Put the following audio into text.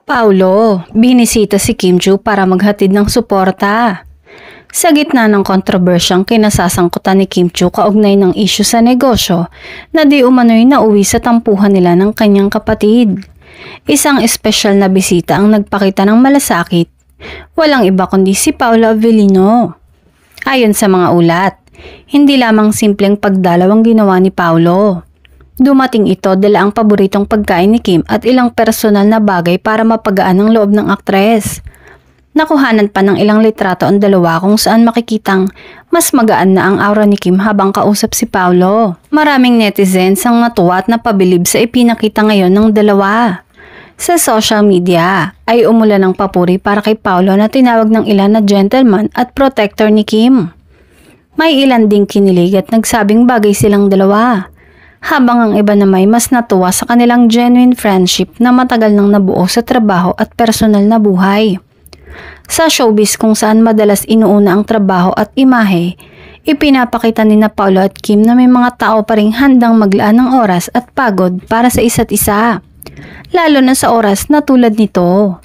Paulo, binisita si Kim Joo para maghatid ng suporta. Sa gitna ng kontrobersyang kinasasangkutan ni Kim Joo kaugnay ng isyu sa negosyo na di umano'y nauwi sa tampuhan nila ng kanyang kapatid. Isang espesyal na bisita ang nagpakita ng malasakit. Walang iba kundi si Paolo Avellino. Ayon sa mga ulat, hindi lamang simpleng pagdalaw ang ginawa ni Paulo. Dumating ito dala ang paboritong pagkain ni Kim at ilang personal na bagay para mapagaan ang loob ng aktres. Nakuhanan pa ng ilang litrato ang dalawa kung saan makikitang mas magaan na ang aura ni Kim habang kausap si Paulo. Maraming netizens ang natuwa at napabilib sa ipinakita ngayon ng dalawa. Sa social media ay umulan ng papuri para kay Paulo na tinawag ng ilan na gentleman at protector ni Kim. May ilan ding kinilig at nagsabing bagay silang dalawa. Habang ang iba na may mas natuwa sa kanilang genuine friendship na matagal nang nabuo sa trabaho at personal na buhay. Sa showbiz kung saan madalas inuuna ang trabaho at imahe, ipinapakita ni na Paulo at Kim na may mga tao pa ring handang maglaan ng oras at pagod para sa isa't isa. Lalo na sa oras na tulad nito.